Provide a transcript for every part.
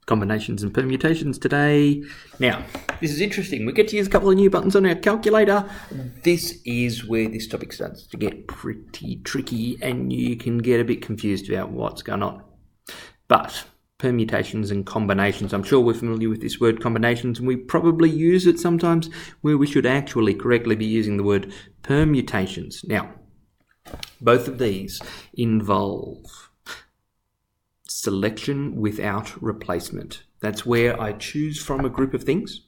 Combinations and permutations today. Now, this is interesting. We get to use a couple of new buttons on our calculator. This is where this topic starts to get pretty tricky and you can get a bit confused about what's going on. But permutations and combinations, I'm sure we're familiar with this word combinations, and we probably use it sometimes where we should actually correctly be using the word permutations. Now, both of these involve selection without replacement. That's where I choose from a group of things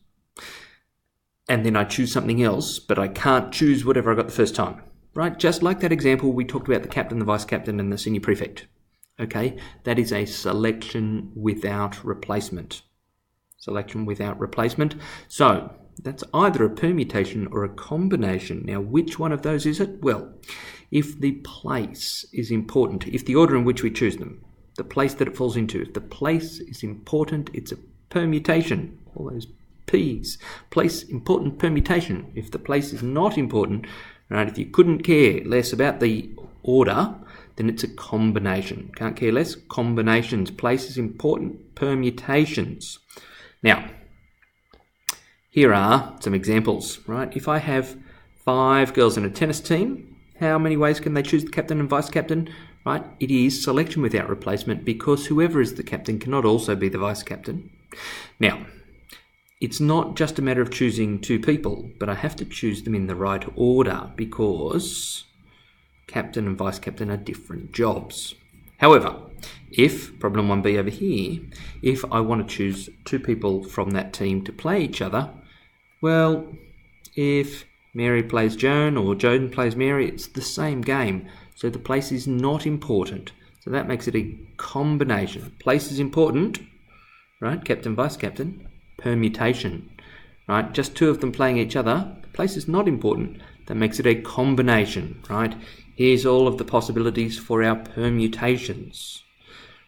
and then I choose something else, but I can't choose whatever I got the first time, right? Just like that example we talked about, the captain, the vice captain and the senior prefect. Okay, that is a selection without replacement. Selection without replacement. So that's either a permutation or a combination. Now, which one of those is it? Well, if the place is important, if the order in which we choose them, the place that it falls into, if the place is important, it's a permutation. All those P's. Place important permutation. If the place is not important, right, if you couldn't care less about the order, then it's a combination. Can't care less. Combinations. Place is important. Permutations. Now, here are some examples, right? If I have 5 girls in a tennis team, how many ways can they choose the captain and vice captain? Right? It is selection without replacement because whoever is the captain cannot also be the vice captain. Now, it's not just a matter of choosing 2 people, but I have to choose them in the right order because captain and vice captain are different jobs. However, if, problem 1b over here, if I want to choose 2 people from that team to play each other, well, if Mary plays Joan or Joan plays Mary, it's the same game. So the place is not important. So that makes it a combination. Place is important, right? Captain, vice captain, permutation, right? Just 2 of them playing each other. The place is not important. That makes it a combination, right? Here's all of the possibilities for our permutations,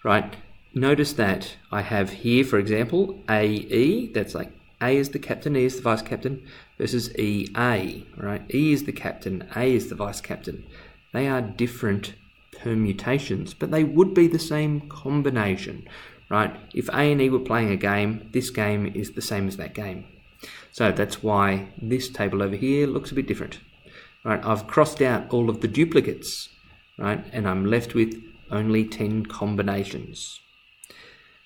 right? Notice that I have here, for example, AE. That's like A is the captain, E is the vice captain, versus EA, right? E is the captain, A is the vice captain. They are different permutations, but they would be the same combination, right? If A and E were playing a game, this game is the same as that game. So that's why this table over here looks a bit different, right? I've crossed out all of the duplicates, right? And I'm left with only 10 combinations.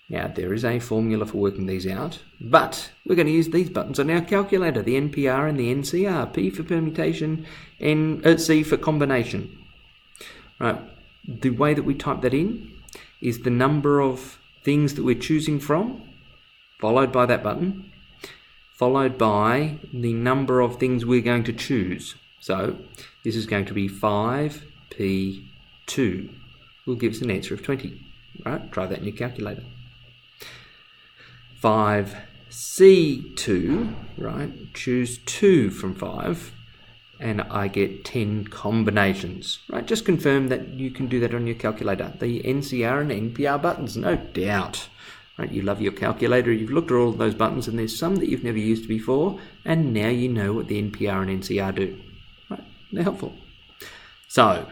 Now, there is a formula for working these out, but we're going to use these buttons on our calculator, the NPR and the NCR, P for permutation, C for combination. Right. The way that we type that in is the number of things that we're choosing from, followed by that button, followed by the number of things we're going to choose. So this is going to be 5P2. Will give us an answer of 20. Right? Try that in your calculator. 5C2, right? Choose 2 from 5. And I get 10 combinations, right? Just confirm that you can do that on your calculator. The NCR and NPR buttons, no doubt, right? You love your calculator, you've looked at all of those buttons and there's some that you've never used before and now you know what the NPR and NCR do, right? They're helpful. So,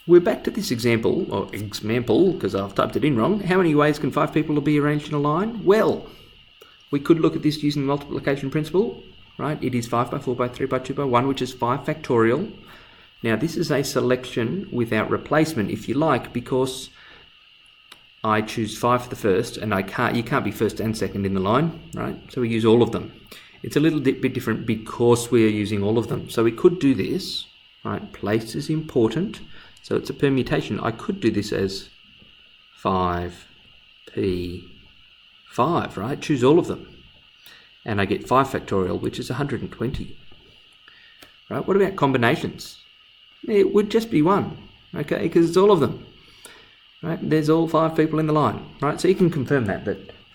we're back to this example, because I've typed it in wrong. How many ways can 5 people be arranged in a line? Well, we could look at this using the multiplication principle. Right, it is 5 by 4 by 3 by 2 by 1, which is 5 factorial. Now, this is a selection without replacement, if you like, because I choose 5 for the first, and you can't be first and second in the line, right? So we use all of them. It's a little bit different because we're using all of them. So we could do this, right? Place is important, so it's a permutation. I could do this as 5P5, right? Choose all of them. And I get 5 factorial, which is 120. Right? What about combinations? It would just be 1, okay, because it's all of them. Right? There's all 5 people in the line, right? So you can confirm that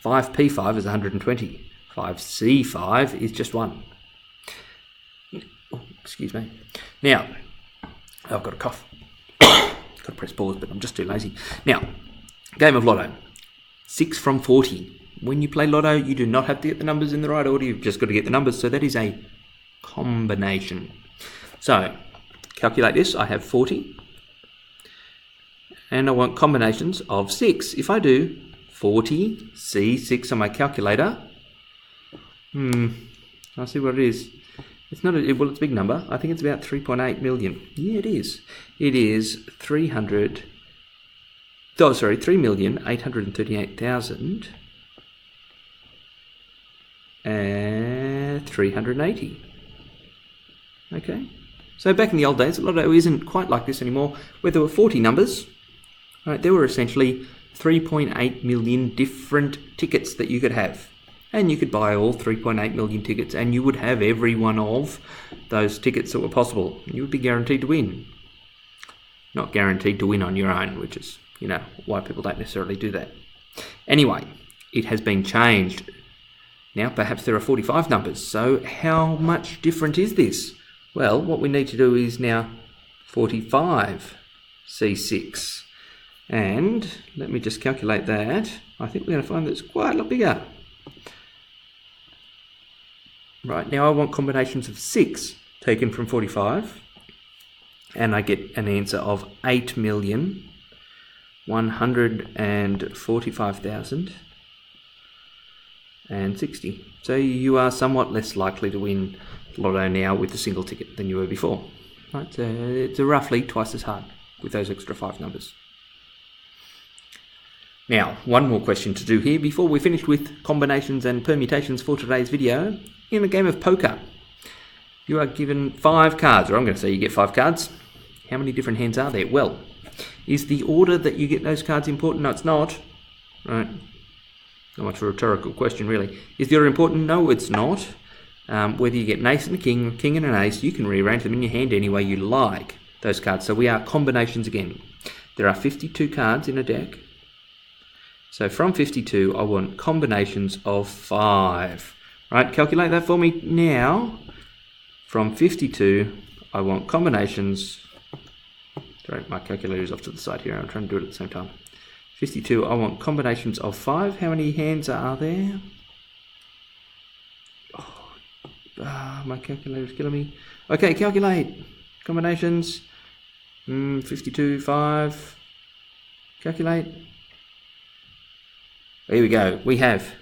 5P5 is 120. 5C5 is just 1. Oh, excuse me. Now, I've got a cough. Got to press pause, but I'm just too lazy. Now, game of lotto. 6 from 40. When you play lotto, you do not have to get the numbers in the right order. You've just got to get the numbers. So that is a combination. So, calculate this. I have 40. And I want combinations of 6. If I do 40 C6 on my calculator. I'll see what it is. It's not well, it's a big number. I think it's about 3.8 million. Yeah, it is. It is 3,838,000 and 380. Okay. So back in the old days, Lotto isn't quite like this anymore, where there were 40 numbers. Right, there were essentially 3.8 million different tickets that you could have. And you could buy all 3.8 million tickets, and you would have every one of those tickets that were possible. You would be guaranteed to win. Not guaranteed to win on your own, which is, why people don't necessarily do that. Anyway, it has been changed. Now perhaps there are 45 numbers. So how much different is this? Well, what we need to do is now 45 C6. And let me just calculate that. I think we're going to find that it's quite a lot bigger. Right, now I want combinations of 6 taken from 45. And I get an answer of 8,145,060. So you are somewhat less likely to win Lotto now with a single ticket than you were before. Right, so it's roughly twice as hard with those extra 5 numbers. Now, one more question to do here before we finish with combinations and permutations for today's video. In a game of poker, you are given 5 cards, or I'm going to say you get 5 cards. How many different hands are there? Well, is the order that you get those cards important? No, it's not. Right. Not much of a rhetorical question, really. Is the order important? No, it's not. Whether you get an ace and a king and an ace, you can rearrange them in your hand any way you like, those cards. So we are combinations again. There are 52 cards in a deck. So from 52, I want combinations of 5. Right, calculate that for me now. From 52, I want combinations. Sorry, my calculator is off to the side here. I'm trying to do it at the same time. 52, I want combinations of 5. How many hands are there? My calculator is killing me. Okay, calculate. Combinations. 52, 5. Calculate. Here we go. We have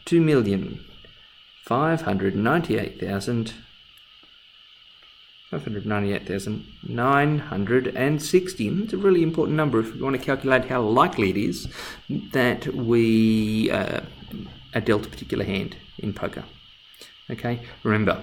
598,960. It's a really important number if you want to calculate how likely it is that we are dealt a particular hand in poker. Okay, remember,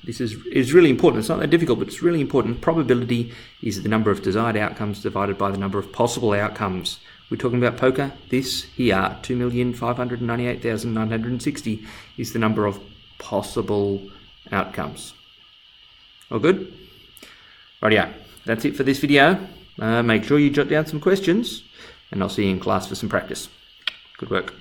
this is really important. It's not that difficult, but it's really important. Probability is the number of desired outcomes divided by the number of possible outcomes. We're talking about poker. This here, 2,598,960, is the number of possible outcomes. All good? Rightio, that's it for this video. Make sure you jot down some questions, and I'll see you in class for some practice. Good work.